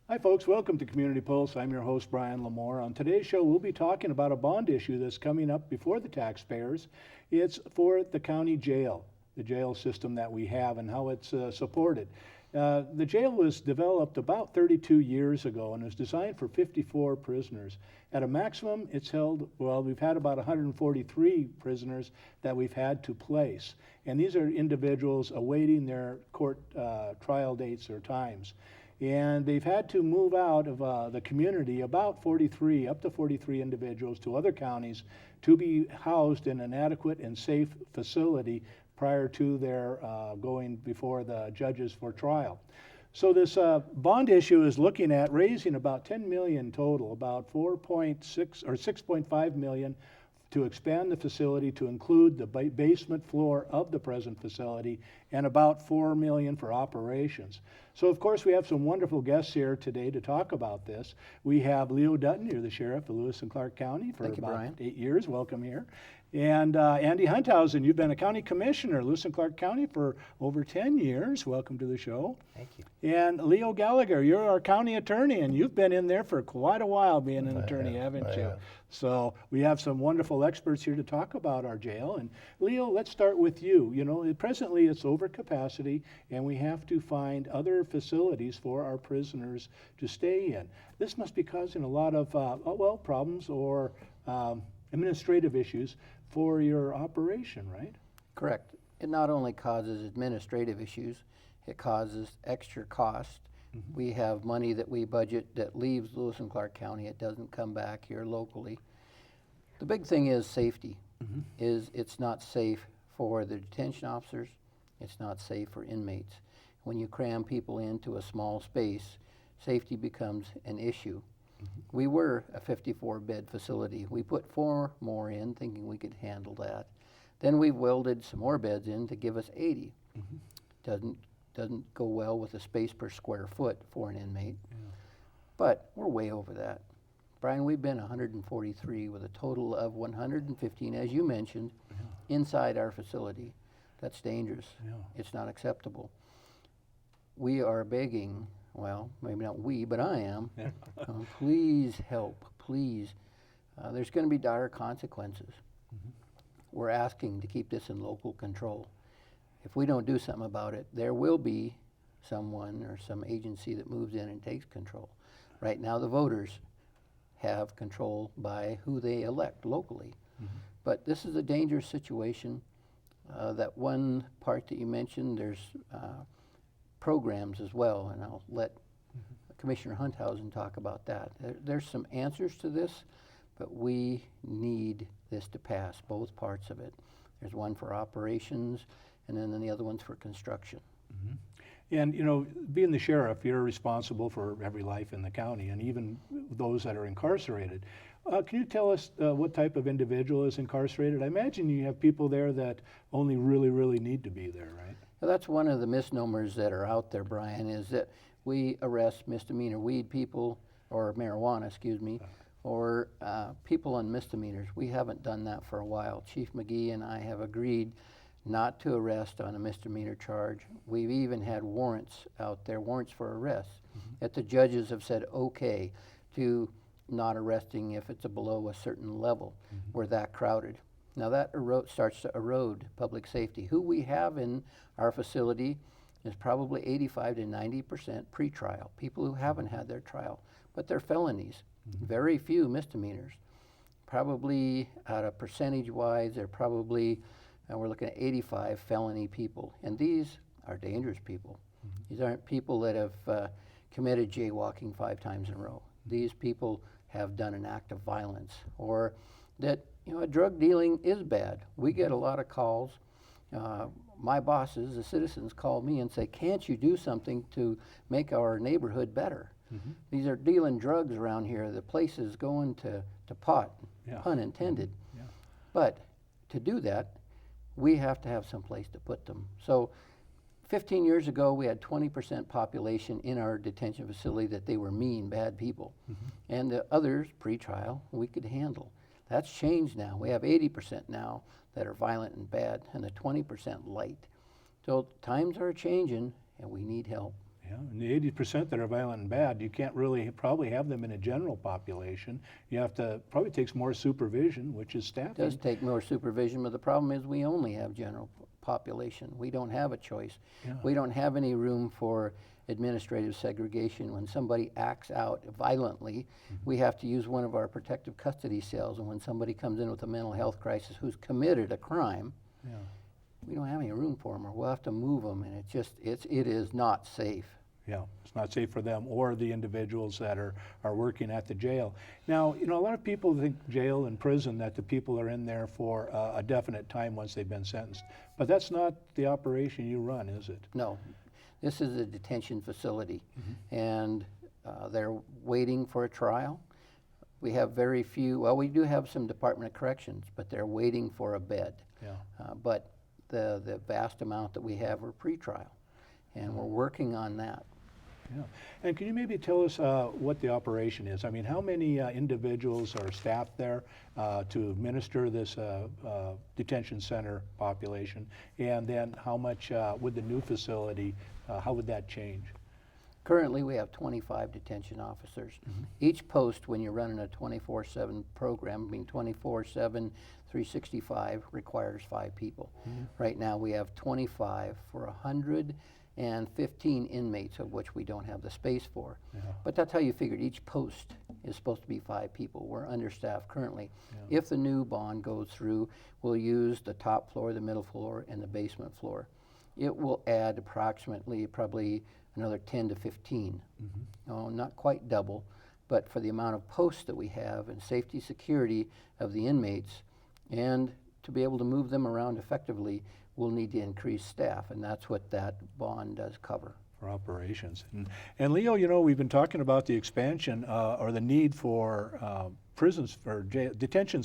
Hi, folks. Welcome to Community Pulse. I'm your host, Brian Lamoure. On today's show, we'll be talking about a bond issue that's coming up before the taxpayers. It's for the county jail, the jail system that we have, and how it's supported. The jail was developed about 32 years ago and is designed for 54 prisoners. At a maximum, it's held, well, we've had about 143 prisoners that we've had to place. And these are individuals awaiting their court trial dates or times. And they've had to move out of the community, about 43, up to 43 individuals to other counties to be housed in an adequate and safe facility prior to their going before the judges for trial. So this bond issue is looking at raising about 10 million total, about 4.6 or 6.5 million to expand the facility to include the basement floor of the present facility, and about 4 million for operations. So of course we have some wonderful guests here today to talk about this. We have Leo Dutton, you're the sheriff of Lewis and Clark County for about 8 years. Welcome here. And Andy Hunthausen, you've been a county commissioner, Lewis and Clark County, for over 10 years. Welcome to the show. Thank you. And Leo Gallagher, you're our county attorney, and you've been in there for quite a while being an attorney, haven't you? So we have some wonderful experts here to talk about our jail. And Leo, let's start with you. You know, presently it's over capacity, and we have to find other facilities for our prisoners to stay in. This must be causing a lot of, problems or administrative issues for your operation, right? Correct. It not only causes administrative issues, it causes extra cost. Mm-hmm. We have money that we budget that leaves Lewis and Clark County. It doesn't come back here locally. The big thing is safety. Mm-hmm. It's not safe for the detention officers. It's not safe for inmates. When you cram people into a small space, safety becomes an issue. Mm-hmm. We were a 54-bed facility. We put 4 more in, thinking we could handle that. Then we welded some more beds in to give us 80. Mm-hmm. Doesn't go well with the space per square foot for an inmate. Yeah. But we're way over that. Brian, we've been 143 with a total of 115, as you mentioned, inside our facility. That's dangerous. Yeah. It's not acceptable. We are begging, well, maybe not we, but I am. Yeah. Please help, please. There's going to be dire consequences. Mm-hmm. We're asking to keep this in local control. If we don't do something about it, there will be someone or some agency that moves in and takes control. Right now, the voters have control by who they elect locally. Mm-hmm. But this is a dangerous situation. That one part that you mentioned, there's programs as well, and I'll let Commissioner Hunthausen talk about that. There's some answers to this, but we need this to pass, both parts of it. There's one for operations, and then the other one's for construction. Mm-hmm. And, you know, being the sheriff, you're responsible for every life in the county, and even those that are incarcerated. Can you tell us what type of individual is incarcerated? I imagine you have people there that only really need to be there, right? Well, that's one of the misnomers that are out there, Brian, is that we arrest misdemeanor weed people, or marijuana, excuse me, or people on misdemeanors. We haven't done that for a while. Chief McGee and I have agreed not to arrest on a misdemeanor charge. We've even had warrants out there, warrants for arrest, that the judges have said okay to not arresting if it's below a certain level. We're that crowded. Now that starts to erode public safety. Who we have in our facility is probably 85 to 90% pretrial, people who haven't had their trial, but they're felonies. Very few misdemeanors. Probably out of percentage-wise, they're probably, we're looking at 85 felony people, and these are dangerous people. These aren't people that have committed jaywalking 5 times in a row. These people have done an act of violence, or that, you know, drug dealing is bad. We get a lot of calls. My bosses, the citizens, call me and say, can't you do something to make our neighborhood better? Mm-hmm. These are dealing drugs around here. The place is going to pot, pun intended. Mm-hmm. Yeah. But to do that, we have to have some place to put them. So 15 years ago, we had 20% population in our detention facility that they were mean, bad people. Mm-hmm. And the others, pre-trial, we could handle. That's changed now. We have 80% now that are violent and bad, and the 20% light. So times are changing, and we need help. Yeah, and the 80% that are violent and bad, you can't really probably have them in a general population. You have to, probably takes more supervision, which is It staffing. does take more supervision, but the problem is we only have general population. We don't have a choice. Yeah. We don't have any room for administrative segregation. When somebody acts out violently, we have to use one of our protective custody cells, and when somebody comes in with a mental health crisis who's committed a crime, Yeah. we don't have any room for them, or we'll have to move them, and it is not safe. Yeah, it's not safe for them or the individuals that are working at the jail. Now, you know, a lot of people think jail and prison, that the people are in there for a definite time once they've been sentenced. But that's not the operation you run, is it? No, this is a detention facility, and they're waiting for a trial. We have very few, well, we do have some Department of Corrections, but they're waiting for a bed. Yeah. But the vast amount that we have are pretrial, and we're working on that. Yeah. And can you maybe tell us what the operation is? I mean, how many individuals are staffed there to administer this detention center population? And then how much would the new facility, how would that change? Currently, we have 25 detention officers. Each post, when you're running a 24/7 program, being 24/7, 365, requires 5 people. Right now, we have 25 for 115 inmates, of which we don't have the space for. Yeah. But that's how you figured each post is supposed to be 5 people. We're understaffed currently. If the new bond goes through, we'll use the top floor, the middle floor, and the basement floor. It will add approximately probably another 10 to 15. No, not quite double, but for the amount of posts that we have and safety security of the inmates, and to be able to move them around effectively, we'll need to increase staff, and that's what that bond does cover. For operations. And Leo, you know, we've been talking about the expansion or the need for prisons, for detention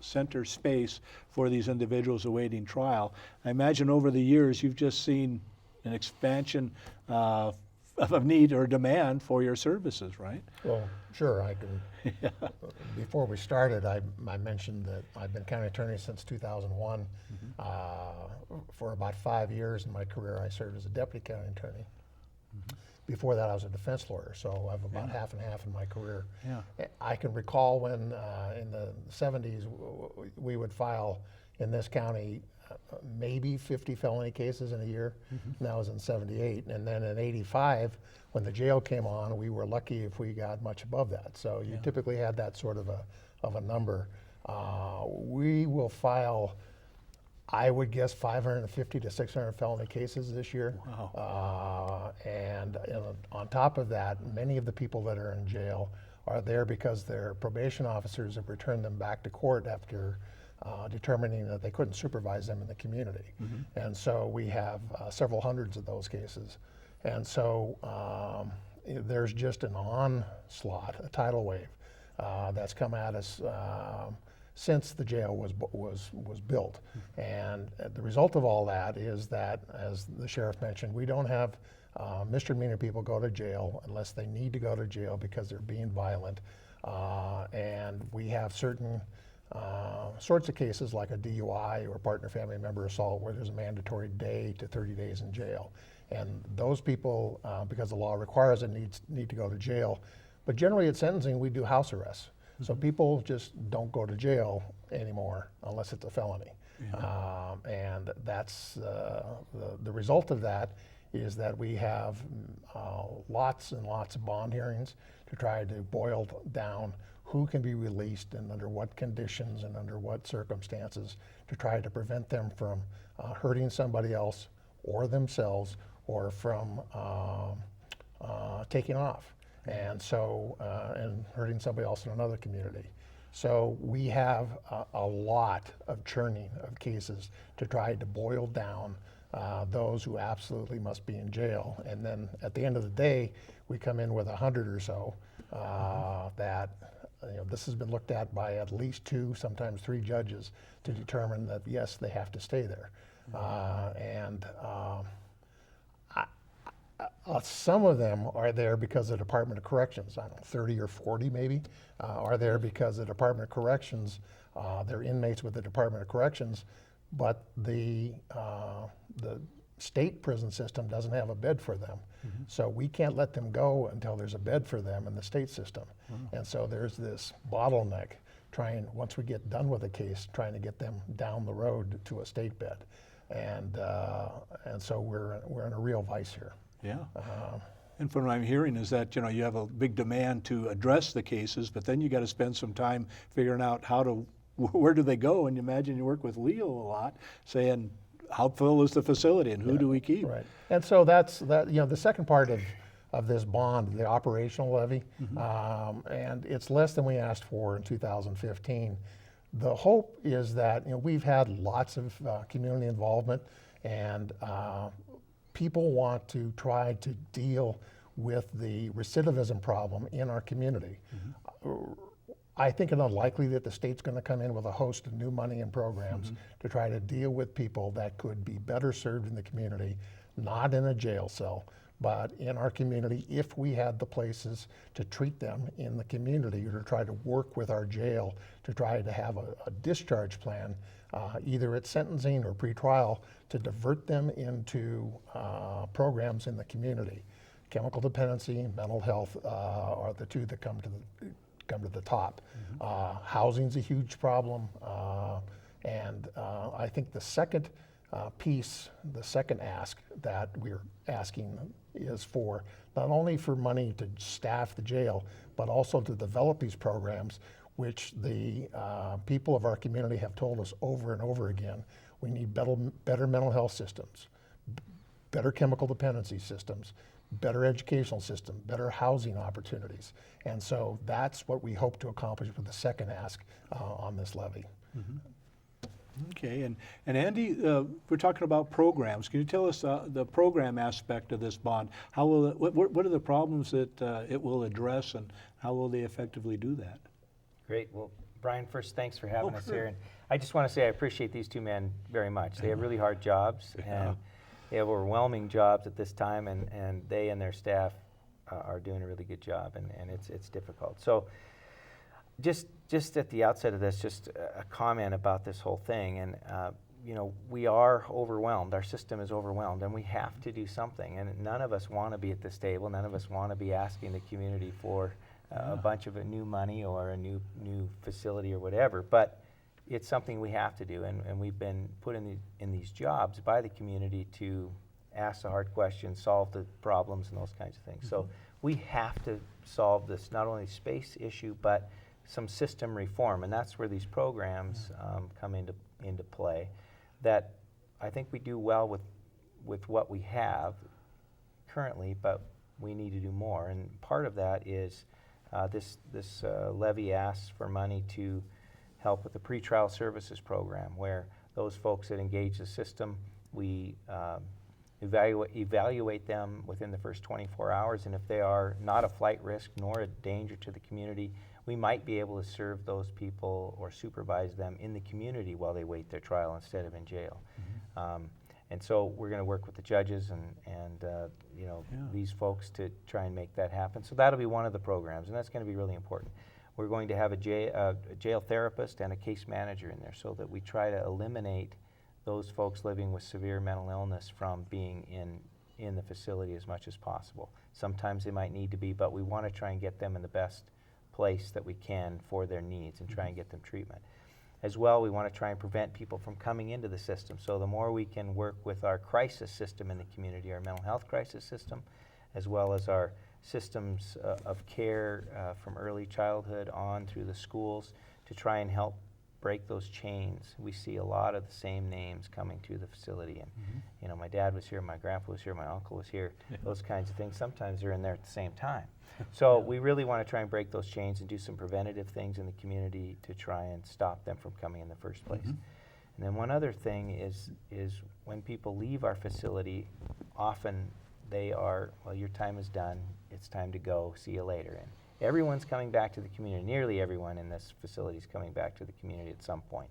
center space for these individuals awaiting trial. I imagine over the years you've just seen an expansion of need or demand for your services, right? Well, sure, I can. Before we started, I mentioned that I've been county attorney since 2001. For about 5 years in my career, I served as a deputy county attorney. Before that, I was a defense lawyer, so I have about half and half in my career. Yeah. I can recall when in the 70s we would file in this county maybe 50 felony cases in a year, and that was in 78. And then in 85, when the jail came on, we were lucky if we got much above that. So you typically had that sort of a number. We will file, I would guess, 550 to 600 felony cases this year. Wow. And on top of that, many of the people that are in jail are there because their probation officers have returned them back to court after determining that they couldn't supervise them in the community. And so we have several hundreds of those cases. And so there's just an onslaught, a tidal wave that's come at us since the jail was built. And the result of all that is that, as the sheriff mentioned, we don't have misdemeanor people go to jail unless they need to go to jail because they're being violent. And we have certain sorts of cases like a DUI or partner family member assault where there's a mandatory day to 30 days in jail. And those people, because the law requires it, need to go to jail. But generally at sentencing, we do house arrests. So people just don't go to jail anymore unless it's a felony. And that's the result of that is that we have lots and lots of bond hearings to try to boil down who can be released and under what conditions and under what circumstances to try to prevent them from hurting somebody else or themselves or from taking off and so and hurting somebody else in another community. So we have a lot of churning of cases to try to boil down those who absolutely must be in jail. And then at the end of the day, we come in with 100 or so that this has been looked at by at least 2, sometimes 3 judges to determine that, yes, they have to stay there. Some of them are there because the Department of Corrections, I don't know, 30 or 40 maybe, are there because the Department of Corrections, they're inmates with the Department of Corrections, but the state prison system doesn't have a bed for them. So we can't let them go until there's a bed for them in the state system. And so there's this bottleneck once we get done with a case, trying to get them down the road to a state bed. And so we're in a real vice here. Yeah. And from what I'm hearing is that, you have a big demand to address the cases, but then you got to spend some time figuring out where do they go? And you imagine you work with Leo a lot, saying, how full is the facility and who do we keep? Right. And so that's the second part of this bond, the operational levy, and it's less than we asked for in 2015. The hope is that we've had lots of community involvement, and people want to try to deal with the recidivism problem in our community. I think it's unlikely that the state's going to come in with a host of new money and programs to try to deal with people that could be better served in the community, not in a jail cell, but in our community if we had the places to treat them in the community, or to try to work with our jail to try to have a discharge plan, either at sentencing or pretrial, to divert them into programs in the community. Chemical dependency, mental health are the two that come to the top. Housing's a huge problem, and I think the second piece, the second ask that we're asking is for not only for money to staff the jail, but also to develop these programs, which the people of our community have told us over and over again. We need better mental health systems, better chemical dependency systems, better educational system, better housing opportunities. And so that's what we hope to accomplish with the second ask on this levy. Okay, and Andy, we're talking about programs. Can you tell us the program aspect of this bond? How will what are the problems that it will address, and how will they effectively do that? Great. Well, Brian, first, thanks for having us sure. here. And I just want to say I appreciate these two men very much. They have really hard jobs, and they have overwhelming jobs at this time, and they and their staff are doing a really good job, and it's difficult. So just at the outset of this, just a comment about this whole thing. And we are overwhelmed. Our system is overwhelmed, and we have to do something. And none of us want to be at this table. None of us want to be asking the community for a bunch of new money or a new facility or whatever. But it's something we have to do, and we've been put in these jobs by the community to ask the hard questions, solve the problems, and those kinds of things. So we have to solve this not only space issue, but some system reform, and that's where these programs come into play. That I think we do well with what we have currently, but we need to do more. And part of that is this levy asks for money to help with the pretrial services program, where those folks that engage the system, we evaluate them within the first 24 hours, and if they are not a flight risk nor a danger to the community, we might be able to serve those people or supervise them in the community while they wait their trial instead of in jail. And so we're going to work with the judges and these folks to try and make that happen. So that'll be one of the programs, and that's going to be really important. We're going to have a jail therapist and a case manager in there, so that we try to eliminate those folks living with severe mental illness from being in the facility as much as possible. Sometimes they might need to be, but we want to try and get them in the best place that we can for their needs and try and get them treatment. As well, we want to try and prevent people from coming into the system. So the more we can work with our crisis system in the community, our mental health crisis system, as well as our systems of care from early childhood on through the schools, to try and help break those chains. We see a lot of the same names coming to the facility, and my dad was here, my grandpa was here, my uncle was here, those kinds of things. Sometimes they're in there at the same time. So we really want to try and break those chains and do some preventative things in the community to try and stop them from coming in the first place. And then one other thing is when people leave our facility, often they are, well, your time is done, it's time to go, see you later. And everyone's coming back to the community. Nearly everyone in this facility is coming back to the community at some point.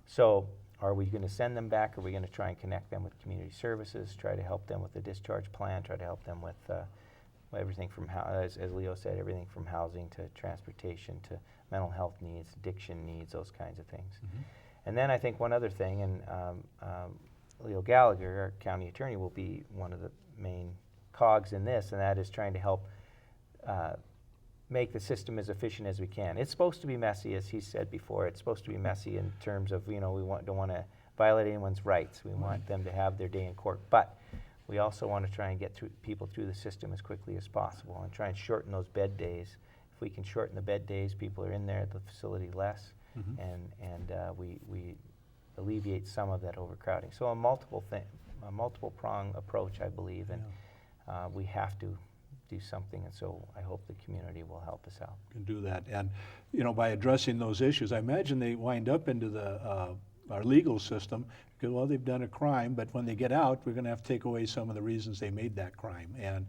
So are we going to send them back? Are we going to try and connect them with community services, try to help them with the discharge plan, try to help them with everything from, as Leo said, everything from housing to transportation to mental health needs, addiction needs, those kinds of things. And then I think one other thing, and Leo Gallagher, our county attorney, will be one of the main cogs in this, and that is trying to help make the system as efficient as we can. It's supposed to be messy, as he said before. It's supposed to be messy in terms of, we don't want to violate anyone's rights. We want them to have their day in court. But we also want to try and get people through the system as quickly as possible and try and shorten those bed days. If we can shorten the bed days, people are in there at the facility less, and we alleviate some of that overcrowding. So a multiple prong approach, I believe, and we have to do something, and so I hope the community will help us out. Can do that, and by addressing those issues, I imagine they wind up into our legal system because, well, they've done a crime, but when they get out, we're going to have to take away some of the reasons they made that crime, and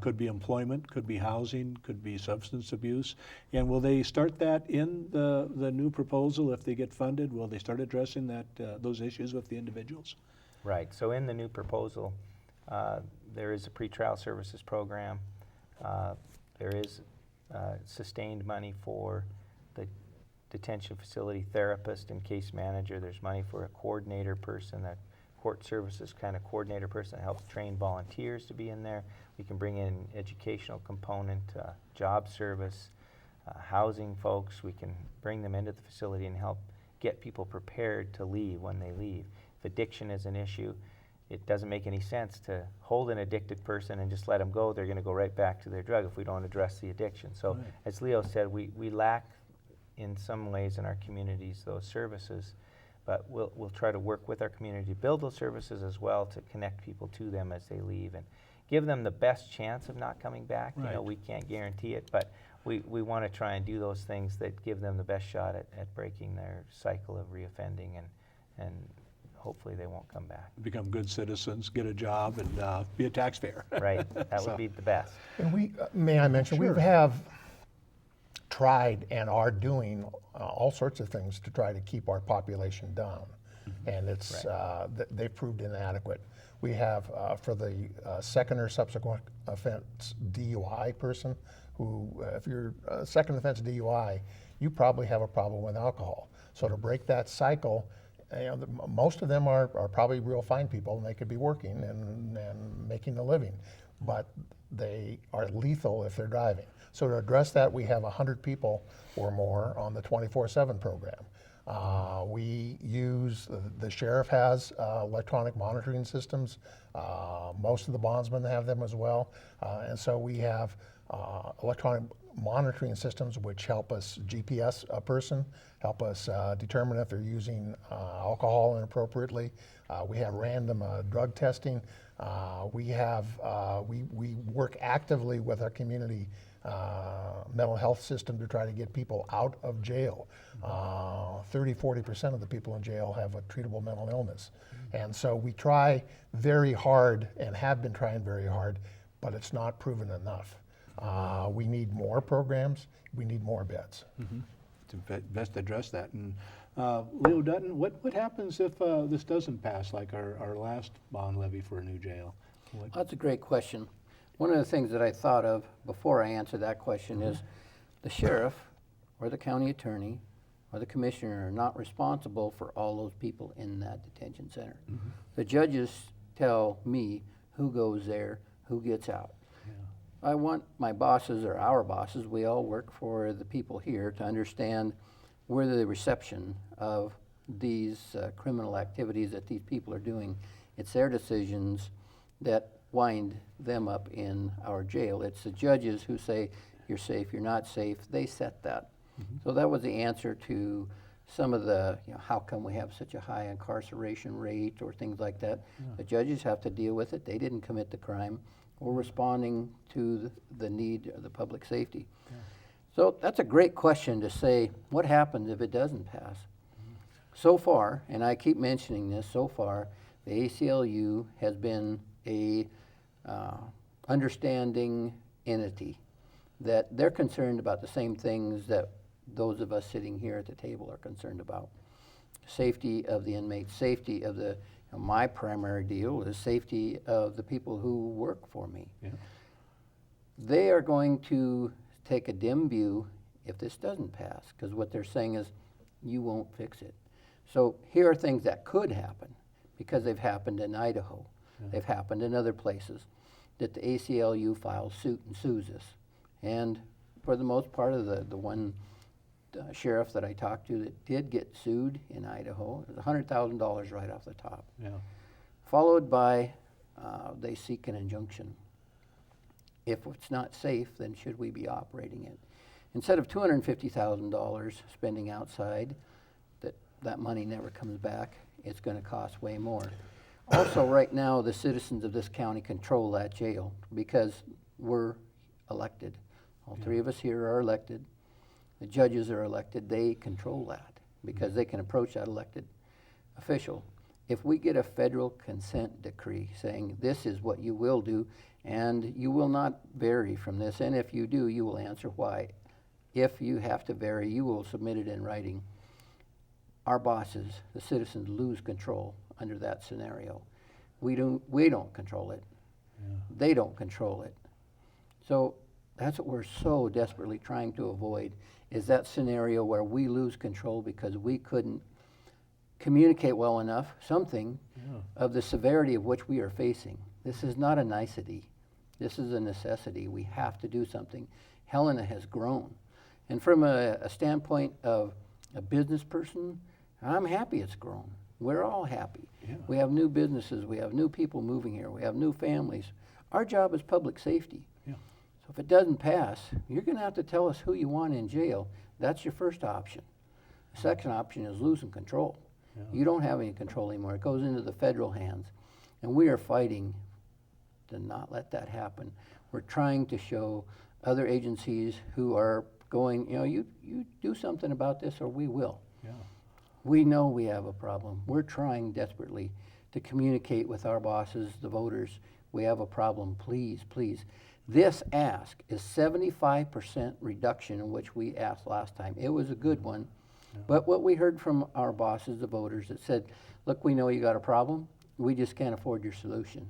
could be employment, could be housing, could be substance abuse. And will they start that in the new proposal if they get funded? Will they start addressing those issues with the individuals? Right. So in the new proposal, there is a pretrial services program. There is sustained money for the detention facility therapist and case manager. There's money for a coordinator person, a court services kind of coordinator person that helps train volunteers to be in there. We can bring in educational component, job service, housing folks. We can bring them into the facility and help get people prepared to leave when they leave. If addiction is an issue, it doesn't make any sense to hold an addicted person and just let them go. They're going to go right back to their drug if we don't address the addiction. So as Leo said, we lack in some ways in our communities those services, but we'll try to work with our community to build those services as well to connect people to them as they leave and give them the best chance of not coming back. Right. We can't guarantee it, but we want to try and do those things that give them the best shot at breaking their cycle of reoffending, and hopefully they won't come back. Become good citizens, get a job, and be a taxpayer. Right, that would be the best. And we, may I mention, Sure. we have tried and are doing all sorts of things to try to keep our population down. And it's, they've proved inadequate. We have, for the second or subsequent offense DUI person, who, if you're a second offense DUI, you probably have a problem with alcohol. So to break that cycle, most of them are probably real fine people, and they could be working and making a living, but they are lethal if they're driving. So to address that, we have 100 people or more on the 24/7 program. We use, the sheriff has electronic monitoring systems. Most of the bondsmen have them as well. And so we have electronic monitoring systems which help us GPS a person, help us determine if they're using alcohol inappropriately. We have random drug testing. We work actively with our community mental health system to try to get people out of jail. 30–40% of the people in jail have a treatable mental illness. And so we try very hard and have been trying very hard, but it's not proven enough. We need more programs, we need more beds. To best address that. And Leo Dutton, what happens if this doesn't pass, like our last bond levy for a new jail? That's a great question. One of the things that I thought of before I answer that question is the sheriff or the county attorney or the commissioner are not responsible for all those people in that detention center. The judges tell me who goes there, who gets out. I want my bosses, or our bosses, we all work for the people here, to understand where the reception of these criminal activities that these people are doing. It's their decisions that wind them up in our jail. It's the judges who say, you're safe, you're not safe. They set that. So that was the answer to some of the, how come we have such a high incarceration rate or things like that. The judges have to deal with it. They didn't commit the crime. We're responding to the need of the public safety. So that's a great question to say, what happens if it doesn't pass? So far, and I keep mentioning this, so far, the ACLU has been a understanding entity, that they're concerned about the same things that those of us sitting here at the table are concerned about. Safety of the inmates, safety of the, my primary deal is safety of the people who work for me. They are going to take a dim view if this doesn't pass, because what they're saying is, you won't fix it. So here are things that could happen. because they've happened in Idaho. They've happened in other places, that the ACLU files suit and sues us. And for the most part of the one sheriff that I talked to that did get sued in Idaho, it was $100,000 right off the top. Yeah. Followed by they seek an injunction. If it's not safe, then should we be operating it? Instead of $250,000 spending outside, that money never comes back, it's going to cost way more. Also, right now, the citizens of this county control that jail because we're elected. All three of us here are elected. The judges are elected. They control that because they can approach that elected official. If we get a federal consent decree saying this is what you will do and you will not vary from this, and if you do, you will answer why. If you have to vary, you will submit it in writing. Our bosses, the citizens, lose control under that scenario. We don't control it. They don't control it. So that's what we're so desperately trying to avoid, is that scenario where we lose control because we couldn't communicate well enough something of the severity of which we are facing. This is not a nicety. This is a necessity. We have to do something. Helena has grown. And from a standpoint of a business person, I'm happy it's grown. We're all happy. Yeah. We have new businesses. We have new people moving here. We have new families. Our job is public safety. Yeah. So if it doesn't pass, you're going to have to tell us who you want in jail. That's your first option. The second option is losing control. Yeah. You don't have any control anymore. It goes into the federal hands. And we are fighting to not let that happen. We're trying to show other agencies who are going, you do something about this or we will. Yeah. We know we have a problem. We're trying desperately to communicate with our bosses, the voters. We have a problem. Please, please. This ask is 75% reduction in which we asked last time. It was a good one. Yeah. But what we heard from our bosses, the voters, that said, look, we know you got a problem. We just can't afford your solution.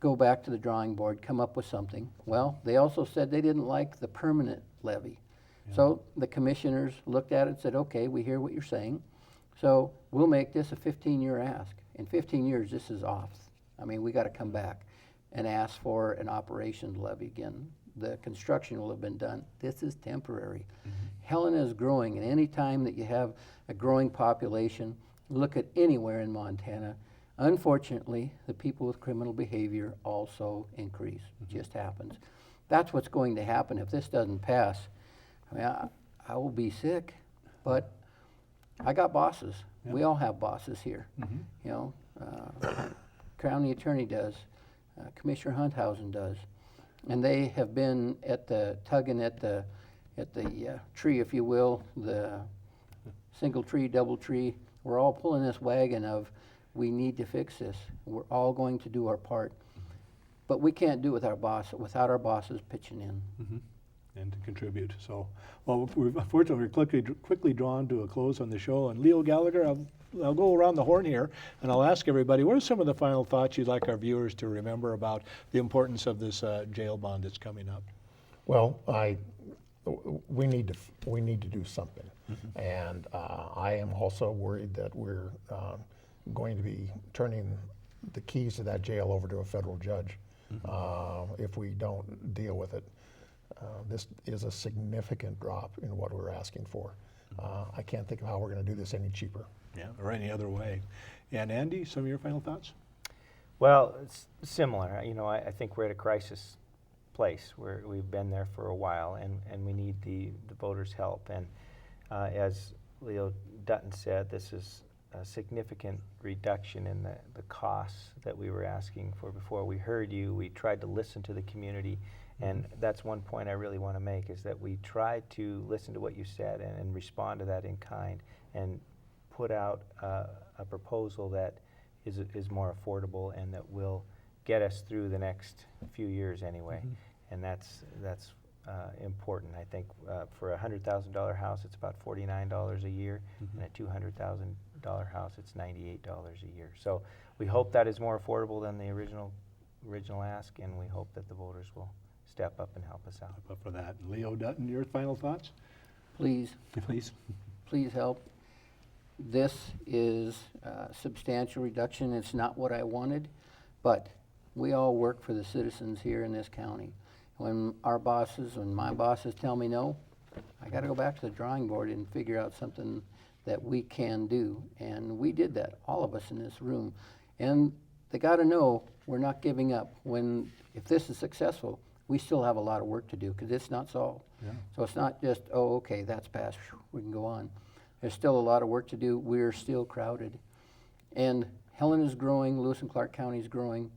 Go back to the drawing board, come up with something. Well, they also said they didn't like the permanent levy. Yeah. So the commissioners looked at it and said, okay, we hear what you're saying. So we'll make this a 15-year ask. In 15 years, this is off. I mean, we got to come back and ask for an operations levy again. The construction will have been done. This is temporary. Mm-hmm. Helena is growing, and any time that you have a growing population, look at anywhere in Montana, unfortunately, the people with criminal behavior also increase. It just happens. That's what's going to happen if this doesn't pass. I mean, I will be sick, but I got bosses. Yeah. We all have bosses here. Mm-hmm. County attorney does. Commissioner Hunthausen does. And they have been tugging at the tree, if you will, the single tree, double tree. We're all pulling this wagon of, we need to fix this. We're all going to do our part. But we can't do it without our bosses pitching in. Mm-hmm. And to contribute. So, well, unfortunately, we're quickly drawn to a close on the show. And Leo Gallagher, I'll go around the horn here, and I'll ask everybody, what are some of the final thoughts you'd like our viewers to remember about the importance of this jail bond that's coming up? Well, we need to do something. Mm-hmm. And I am also worried that we're going to be turning the keys to that jail over to a federal judge. Mm-hmm. If we don't deal with it. This is a significant drop in what we're asking for. I can't think of how we're going to do this any cheaper. Yeah, or any other way. And Andy, some of your final thoughts? Well, it's similar. I think we're at a crisis place where we've been there for a while, and we need the voters' help. And as Leo Dutton said, this is a significant reduction in the costs that we were asking for before. We heard you. We tried to listen to the community. And that's one point I really want to make, is that we tried to listen to what you said and respond to that in kind and put out a proposal that is more affordable and that will get us through the next few years anyway. Mm-hmm. And that's important. I think for a $100,000 house, it's about $49 a year, mm-hmm. and a $200,000 house, it's $98 a year. So we hope that is more affordable than the original ask, and we hope that the voters will step up and help us out. Step up for that. Leo Dutton, your final thoughts? Please. Please. Please help. This is a substantial reduction. It's not what I wanted, but we all work for the citizens here in this county. When my bosses tell me no, I gotta go back to the drawing board and figure out something that we can do. And we did that, all of us in this room. And they gotta know we're not giving up. If this is successful, we still have a lot of work to do because it's not solved. Yeah. So it's not just, oh, okay, that's passed, phew, we can go on. There's still a lot of work to do. We're still crowded. And Helena's growing, Lewis and Clark County's growing.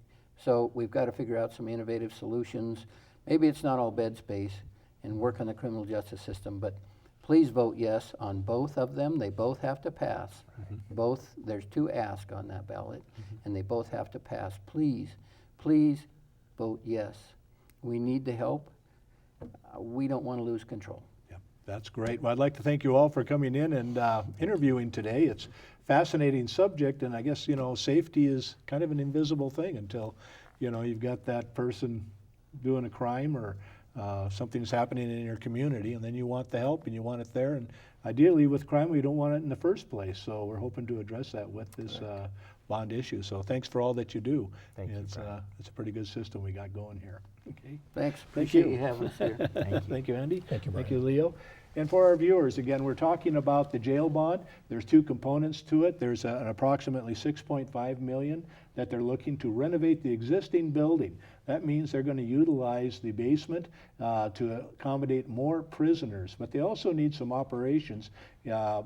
So we've got to figure out some innovative solutions. Maybe it's not all bed space and work on the criminal justice system, but please vote yes on both of them. They both have to pass. There's 2 asks on that ballot, and they both have to pass. Please, please vote yes. We need the help. We don't want to lose control. That's great. Well, I'd like to thank you all for coming in and interviewing today. It's a fascinating subject, and I guess, safety is kind of an invisible thing until, you've got that person doing a crime or something's happening in your community, and then you want the help and you want it there. And ideally, with crime, we don't want it in the first place. So we're hoping to address that with this bond issue. So thanks for all that you do. Thank you, It's a pretty good system we got going here. Okay. Thanks. Thank you. Appreciate you having us here. Thank you, Andy. Thank you, Thank Brian. you, Leo. And for our viewers, again, we're talking about the jail bond. There's 2 components to it. There's an approximately $6.5 million that they're looking to renovate the existing building. That means they're going to utilize the basement to accommodate more prisoners, but they also need some operations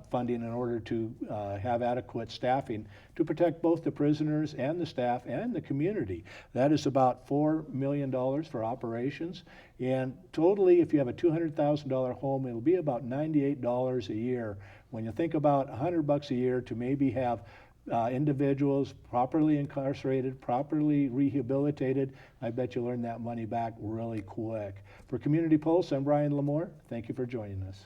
funding in order to have adequate staffing to protect both the prisoners and the staff and the community. That is about $4 million for operations. And totally, if you have a $200,000 home, it'll be about $98 a year. When you think about $100 a year to maybe have individuals properly incarcerated, properly rehabilitated, I bet you'll earn that money back really quick. For Community Pulse, I'm Brian Lamoure. Thank you for joining us.